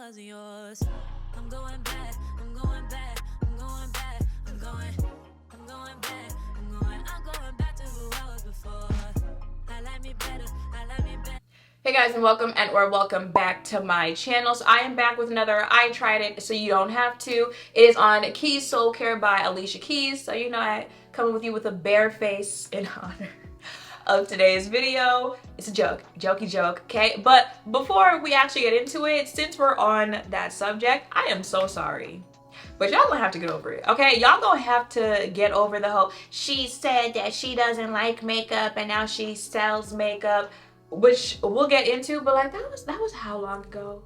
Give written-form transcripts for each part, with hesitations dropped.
wasn't yours. I'm going back, I'm going back, I'm going back, I'm going back, I'm going back to who I was before. I like me better, I like me better. Hey guys, and welcome back to my channel. So I am back with another I Tried It So You Don't Have To. It is on Keys Soulcare by Alicia Keys. So you know I come with you with a bare face in honor of today's video. It's a joke, jokey joke, okay? But before we actually get into it, since we're on that subject, I am so sorry. But y'all gonna have to get over it, okay? Y'all gonna have to get over the whole, she said that she doesn't like makeup and now she sells makeup, which we'll get into, but like that was how long ago?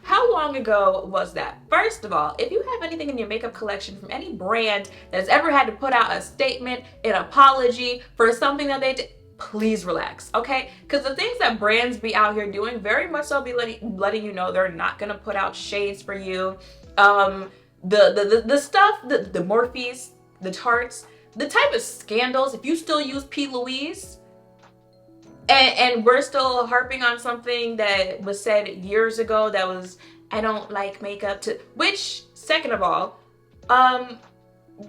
How long ago was that? First of all, if you have anything in your makeup collection from any brand that has ever had to put out a statement, an apology for something that they did, please relax, okay? Because the things that brands be out here doing very much so be letting you know they're not gonna put out shades for you. The stuff, the Morphes, the Tartes, the type of scandals, if you still use P. Louise, and we're still harping on something that was said years ago that was, I don't like makeup, to which, second of all,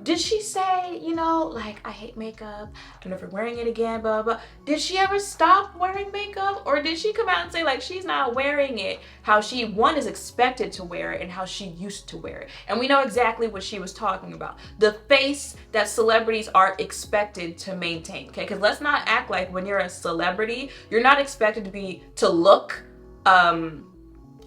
did she say, you know, like, I hate makeup, I'm never wearing it again, blah, blah. Did she ever stop wearing makeup? Or did she come out and say, like, she's not wearing it, how she, one, is expected to wear it and how she used to wear it? And we know exactly what she was talking about. The face that celebrities are expected to maintain, okay? Because let's not act like when you're a celebrity, you're not expected to look,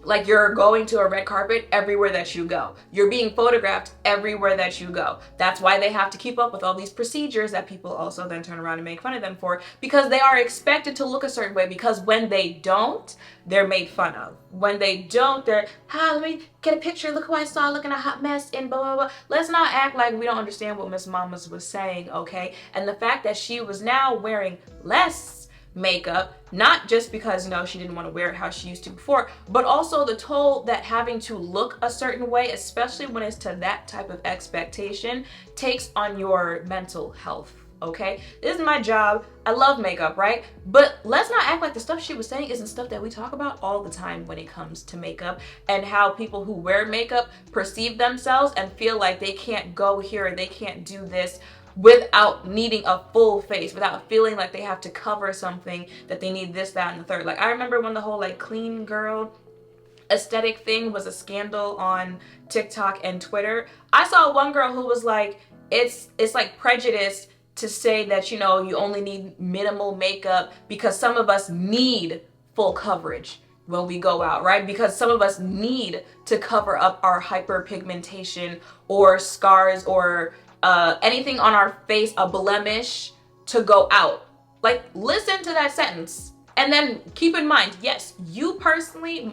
like you're going to a red carpet everywhere that you go. You're being photographed everywhere that you go. That's why they have to keep up with all these procedures that people also then turn around and make fun of them for, because they are expected to look a certain way, because when they don't, they're made fun of. When they don't, they're, let me get a picture, look who I saw looking a hot mess and blah, blah, blah. Let's not act like we don't understand what Miss Mamas was saying, okay? And the fact that she was now wearing less makeup, not just because, you know, she didn't want to wear it how she used to before, but also the toll that having to look a certain way, especially when it's to that type of expectation, takes on your mental health, okay? This is my job. I love makeup, right? But let's not act like the stuff she was saying isn't stuff that we talk about all the time when it comes to makeup, and how people who wear makeup perceive themselves and feel like they can't go here and they can't do this without needing a full face, without feeling like they have to cover something, that they need this, that, and the third. Like, I remember when the whole like clean girl aesthetic thing was a scandal on TikTok and Twitter. I saw one girl who was like, it's like prejudice to say that, you know, you only need minimal makeup because some of us need full coverage when we go out, right? Because some of us need to cover up our hyperpigmentation or scars or anything on our face, a blemish, to go out. Like, listen to that sentence. And then keep in mind, yes, you personally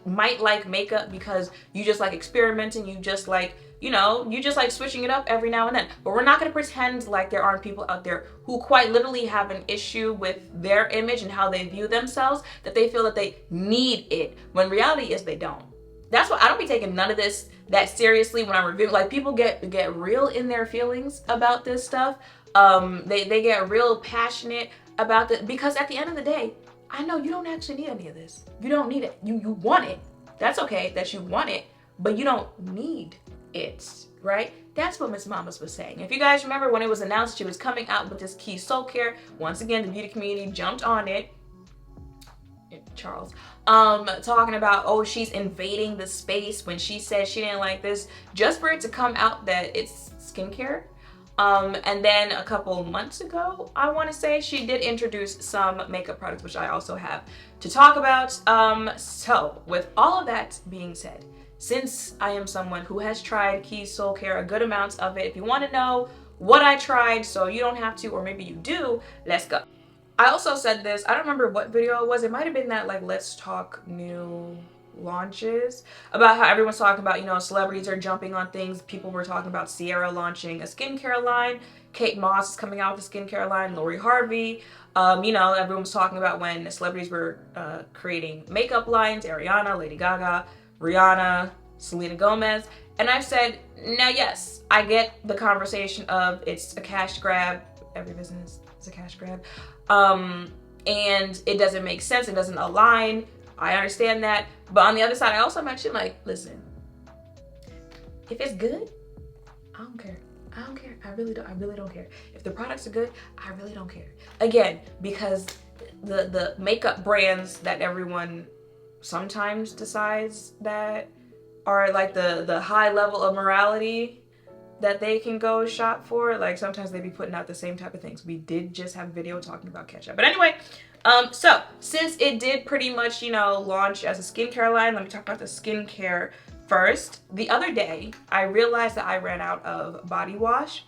might like makeup because you just like experimenting, you just like, you know, you just like switching it up every now and then. But we're not gonna pretend like there aren't people out there who quite literally have an issue with their image and how they view themselves, that they feel that they need it, when reality is they don't. That's why I don't be taking none of this that seriously when I'm reviewing. Like, people get real in their feelings about this stuff. They get real passionate about it, because at the end of the day, I know you don't actually need any of this. You don't need it. You want it. That's okay that you want it, but you don't need it, right? That's what Miss Mamas was saying. If you guys remember when it was announced she was coming out with this Keys Soulcare, once again, the beauty community jumped on it. Charles, talking about, oh, she's invading the space when she said she didn't like this, just for it to come out that it's skincare. And then a couple months ago, I want to say, she did introduce some makeup products, which I also have to talk about. So with all of that being said, since I am someone who has tried Keys Soulcare, a good amount of it, if you want to know what I tried so you don't have to, or maybe you do, let's go. I also said this, I don't remember what video it was. It might have been that, like, Let's Talk New Launches, about how everyone's talking about, you know, celebrities are jumping on things. People were talking about Sierra launching a skincare line, Kate Moss is coming out with a skincare line, Lori Harvey. You know, everyone was talking about when celebrities were creating makeup lines, Ariana, Lady Gaga, Rihanna, Selena Gomez. And I've said, now yes, I get the conversation of it's a cash grab. Every business is a cash grab. And it doesn't make sense, it doesn't align. I understand that. But on the other side, I also mentioned, like, listen, if it's good, I don't care. I don't care. I really don't care. If the products are good, I really don't care. Again, because the makeup brands that everyone sometimes decides that are like the high level of morality that they can go shop for, like sometimes they be putting out the same type of things. We did just have a video talking about ketchup. But anyway, so since it did pretty much, you know, launch as a skincare line, let me talk about the skincare first. The other day, I realized that I ran out of body wash,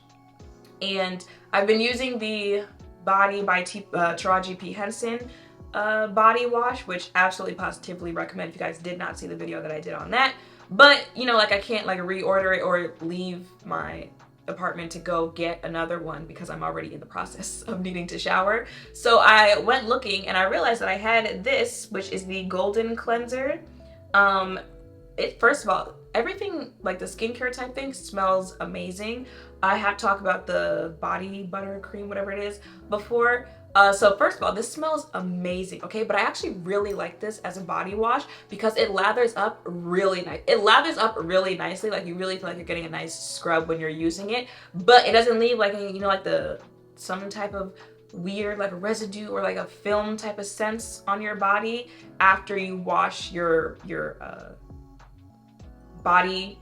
and I've been using the Body by Taraji P. Henson body wash, which absolutely positively recommend if you guys did not see the video that I did on that. But, you know, like I can't like reorder it or leave my apartment to go get another one because I'm already in the process of needing to shower. So I went looking and I realized that I had this, which is the Golden Cleanser. First of all, everything like the skincare type thing smells amazing. I have talked about the body butter cream, whatever it is, before. So first of all, this smells amazing, okay? But I actually really like this as a body wash because it lathers up really nice. It lathers up really nicely, like you really feel like you're getting a nice scrub when you're using it, but it doesn't leave like, you know, like some type of weird like residue or like a film type of sense on your body after you wash your body,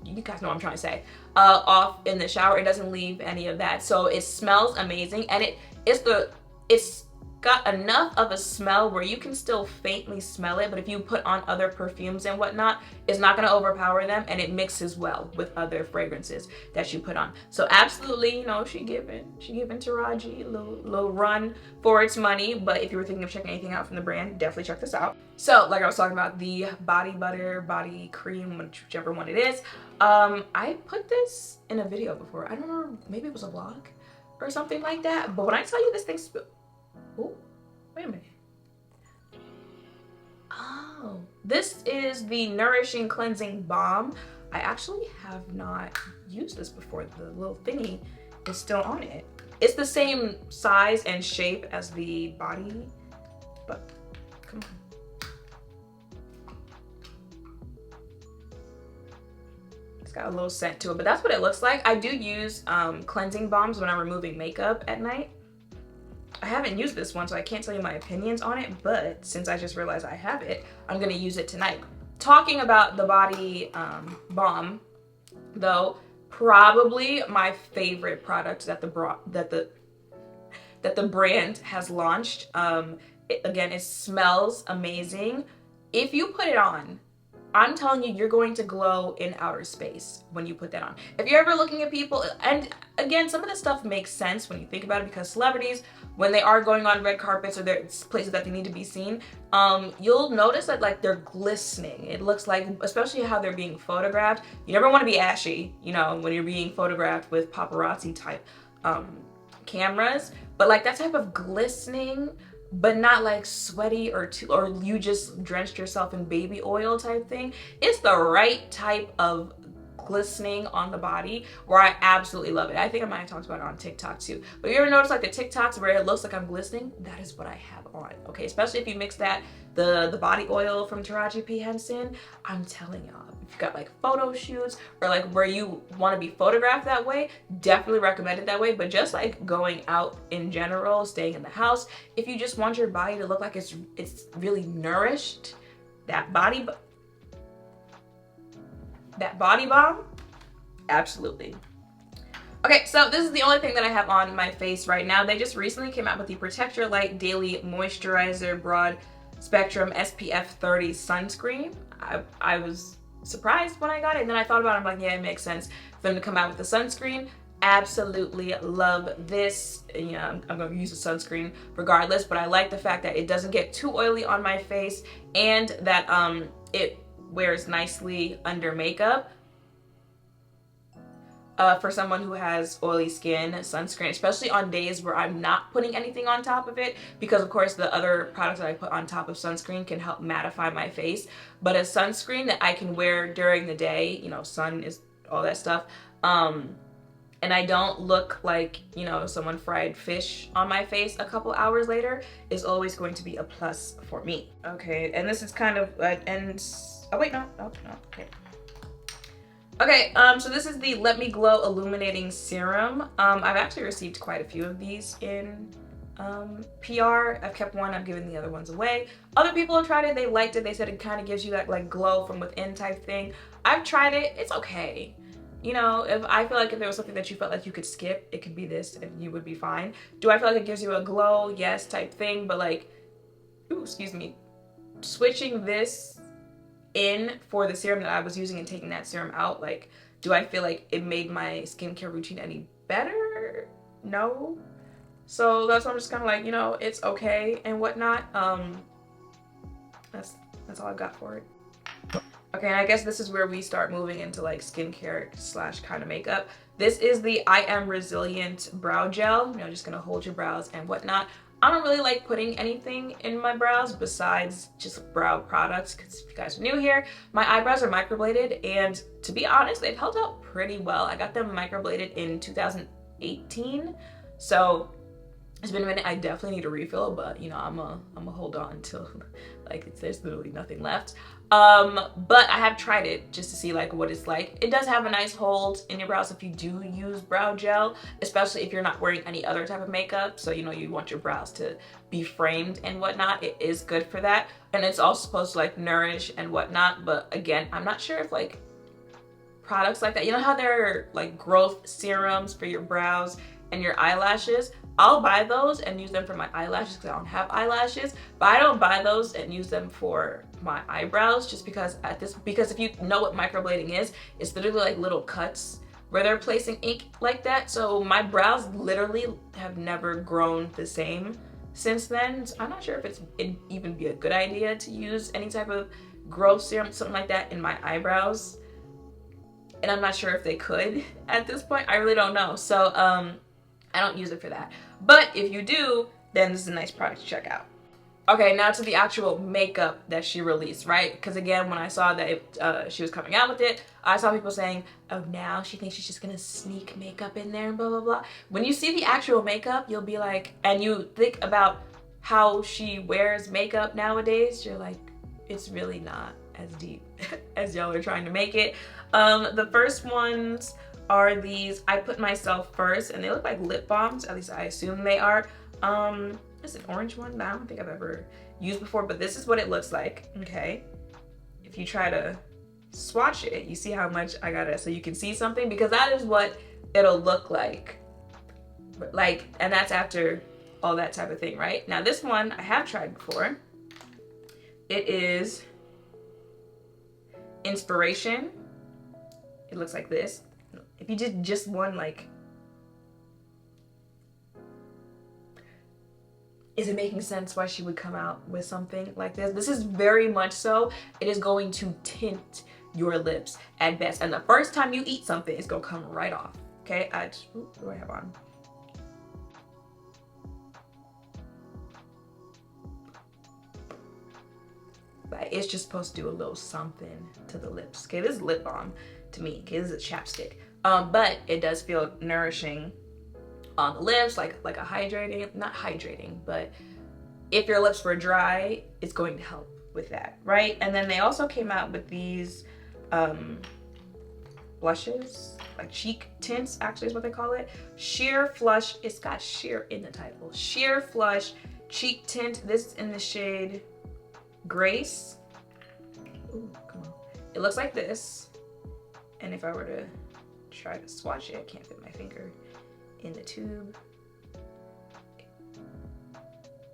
you guys know what I'm trying to say, off in the shower. It doesn't leave any of that. So it smells amazing, and it's got enough of a smell where you can still faintly smell it, but if you put on other perfumes and whatnot, it's not going to overpower them, and it mixes well with other fragrances that you put on. So absolutely, you know, she giving Taraji a little run for its money. But if you were thinking of checking anything out from the brand, definitely check this out. So like I was talking about, the body butter, body cream, whichever one it is, I put this in a video before. I don't know, maybe it was a vlog or something like that. But when I tell you this thing oh, wait a minute. Oh, this is the Nourishing Cleansing Balm. I actually have not used this before. The little thingy is still on it. It's the same size and shape as the body, but come on. It's got a little scent to it, but that's what it looks like. I do use cleansing balms when I'm removing makeup at night. I haven't used this one, so I can't tell you my opinions on it, but since I just realized I have it, I'm gonna use it tonight. Talking about the body balm, though, probably my favorite product that the brand has launched. Again, it smells amazing. If you put it on, I'm telling you, you're going to glow in outer space when you put that on. If you're ever looking at people, and again, some of this stuff makes sense when you think about it, because celebrities, when they are going on red carpets or there's places that they need to be seen, you'll notice that like they're glistening. It looks like, especially how they're being photographed. You never want to be ashy, you know, when you're being photographed with paparazzi type cameras, but like that type of glistening, but not like sweaty or you just drenched yourself in baby oil type thing. It's the right type of glistening on the body where I absolutely love it. I think I might have talked about it on TikTok too. But you ever notice like the TikToks where it looks like I'm glistening? That is what I have on, okay? Especially if you mix that, the body oil from Taraji P. Henson, I'm telling y'all, if you've got like photo shoots or like where you want to be photographed that way, definitely recommend it that way. But just like going out in general, staying in the house, if you just want your body to look like it's really nourished, that body balm, absolutely. Okay, so this is the only thing that I have on my face right now. They just recently came out with the Protect Your Light Daily Moisturizer Broad Spectrum SPF 30 Sunscreen. I was surprised when I got it, and then I thought about it, I'm like, yeah, it makes sense for them to come out with the sunscreen. Absolutely love this. Yeah, I'm gonna use the sunscreen regardless, but I like the fact that it doesn't get too oily on my face, and that it wears nicely under makeup. For someone who has oily skin, sunscreen, especially on days where I'm not putting anything on top of it, because of course the other products that I put on top of sunscreen can help mattify my face, but a sunscreen that I can wear during the day, you know, sun is all that stuff, and I don't look like, you know, someone fried fish on my face a couple hours later, is always going to be a plus for me. Okay, and this is kind of, oh wait, no, okay. Okay, so this is the Let Me Glow Illuminating Serum. I've actually received quite a few of these in PR. I've kept one, I've given the other ones away. Other people have tried it, they liked it, they said it kind of gives you that like glow from within type thing. I've tried it, it's okay. You know, if I feel like if there was something that you felt like you could skip, it could be this and you would be fine. Do I feel like it gives you a glow? Yes, type thing, but like, ooh, excuse me, switching this in for the serum that I was using and taking that serum out, like, do I feel like it made my skincare routine any better? No. So that's why I'm just kind of like, you know, it's okay and whatnot. That's all I've got for it. Okay, and I guess this is where we start moving into like skincare slash kind of makeup. This is the I Am Resilient Brow Gel. You know, just gonna hold your brows and whatnot. I don't really like putting anything in my brows besides just brow products, because if you guys are new here, my eyebrows are microbladed, and to be honest, they've held up pretty well. I got them microbladed in 2018, so it's been a minute. I definitely need a refill, but you know, I'm a hold on till like there's literally nothing left. But I have tried it just to see like what it's like. It does have a nice hold in your brows if you do use brow gel, especially if you're not wearing any other type of makeup. So you know, you want your brows to be framed and whatnot. It is good for that, and it's also supposed to like nourish and whatnot. But again, I'm not sure if like products like that, you know how there are like growth serums for your brows and your eyelashes. I'll buy those and use them for my eyelashes because I don't have eyelashes, but I don't buy those and use them for my eyebrows just because because if you know what microblading is, it's literally like little cuts where they're placing ink like that. So my brows literally have never grown the same since then. So I'm not sure if it'd even be a good idea to use any type of growth serum, something like that in my eyebrows. And I'm not sure if they could at this point. I really don't know. So I don't use it for that. But if you do, then this is a nice product to check out. Okay, now to the actual makeup that she released, right? Because again, when I saw that she was coming out with it, I saw people saying, oh, now she thinks she's just gonna sneak makeup in there and blah, blah, blah. When you see the actual makeup, you'll be like, and you think about how she wears makeup nowadays, you're like, it's really not as deep as y'all are trying to make it. The first ones are these I Put Myself First, and they look like lip balms, at least I assume they are. It's an orange one that I don't think I've ever used before, but this is what it looks like, okay? If you try to swatch it, you see how much I got it, so you can see something, because that is what it'll look like, and that's after all that type of thing, right? Now this one I have tried before. It is Inspiration. It looks like this. If you did just one, like, is it making sense why she would come out with something like this? This is very much so. It is going to tint your lips at best. And the first time you eat something, it's gonna come right off. Okay, what do I have on? But it's just supposed to do a little something to the lips. Okay, this is lip balm to me. Okay, this is a chapstick. But it does feel nourishing on the lips, like a hydrating, not hydrating, but if your lips were dry, it's going to help with that, right? And then they also came out with these blushes, like cheek tints, actually is what they call it. Sheer Flush, it's got sheer in the title. Sheer Flush Cheek Tint. This is in the shade Grace. Ooh, come on. It looks like this. And if I were to try to swatch it, I can't fit my finger in the tube.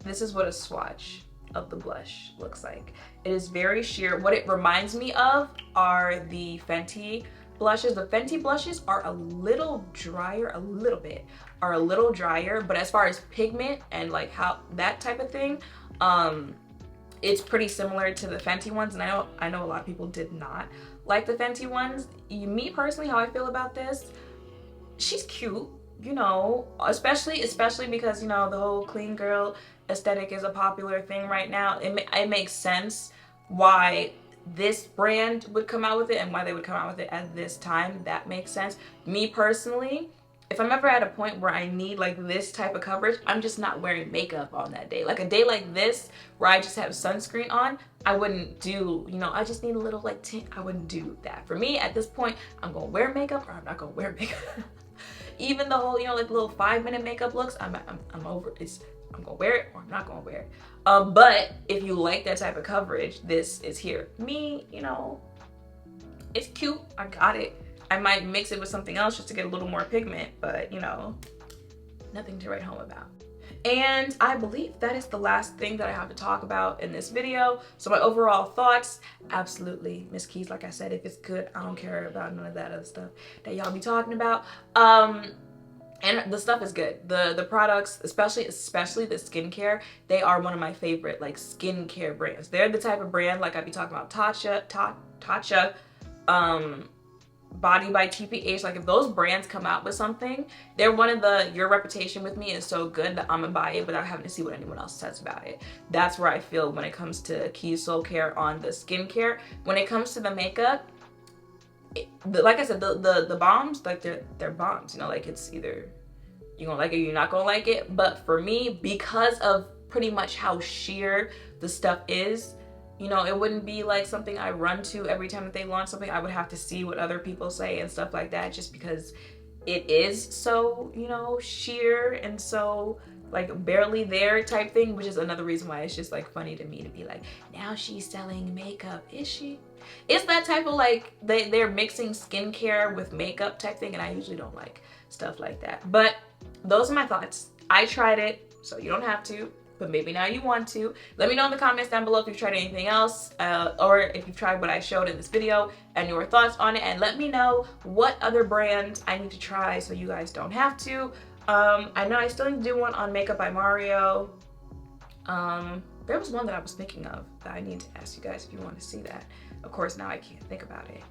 This is what a swatch of the blush looks like. It is very sheer. What it reminds me of are the Fenty blushes. The Fenty blushes are a little drier, but as far as pigment and like how that type of thing, it's pretty similar to the Fenty ones, and I know a lot of people did not like the Fenty ones. Me personally, how I feel about this, she's cute, you know, especially because, you know, the whole clean girl aesthetic is a popular thing right now. It makes sense why this brand would come out with it and why they would come out with it at this time. That makes sense. Me personally, if I'm ever at a point where I need like this type of coverage, I'm just not wearing makeup on that day. Like a day like this where I just have sunscreen on, I wouldn't do, you know, I just need a little like tint. I wouldn't do that. For me at this point, I'm gonna wear makeup or I'm not gonna wear makeup. Even the whole, you know, like little 5-minute makeup looks, I'm over it. I'm gonna wear it or I'm not gonna wear it. But if you like that type of coverage, this is here. Me, you know, it's cute, I got it. I might mix it with something else just to get a little more pigment, but you know, nothing to write home about. And I believe that is the last thing that I have to talk about in this video. So my overall thoughts, absolutely, Miss Keys, like I said, if it's good, I don't care about none of that other stuff that y'all be talking about. And the stuff is good. The products, especially the skincare, they are one of my favorite like skincare brands. They're the type of brand like I be talking about Tatcha, Body by TPH. Like if those brands come out with something, they're one of the, your reputation with me is so good that I'm gonna buy it without having to see what anyone else says about it. That's where I feel when it comes to Keys Soulcare on the skincare. When it comes to the makeup, like I said, the bombs, like they're bombs, you know, like it's either you're gonna like it or you're not gonna like it. But for me, because of pretty much how sheer the stuff is, you know, it wouldn't be like something I run to every time that they launch something. I would have to see what other people say and stuff like that, just because it is so, you know, sheer and so like barely there type thing, which is another reason why it's just like funny to me to be like, now she's selling makeup, is she? It's that type of like, they're mixing skincare with makeup type thing, and I usually don't like stuff like that. But those are my thoughts. I tried it, so you don't have to, but maybe now you want to. Let me know in the comments down below if you've tried anything else, or if you've tried what I showed in this video and your thoughts on it, and let me know what other brands I need to try so you guys don't have to. I know I still need to do one on Makeup by Mario. There was one that I was thinking of that I need to ask you guys if you want to see that. Of course, now I can't think about it.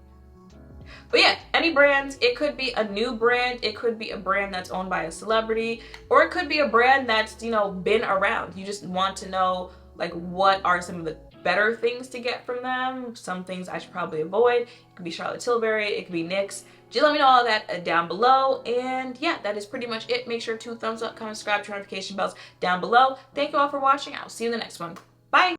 But yeah, any brands, it could be a new brand, it could be a brand that's owned by a celebrity, or it could be a brand that's, you know, been around. You just want to know like what are some of the better things to get from them, some things I should probably avoid. It could be Charlotte Tilbury, it could be NYX. Just let me know all that down below. And yeah, that is pretty much it. Make sure to thumbs up, comment, subscribe, turn notification bells down below. Thank you all for watching. I'll see you in the next one. Bye!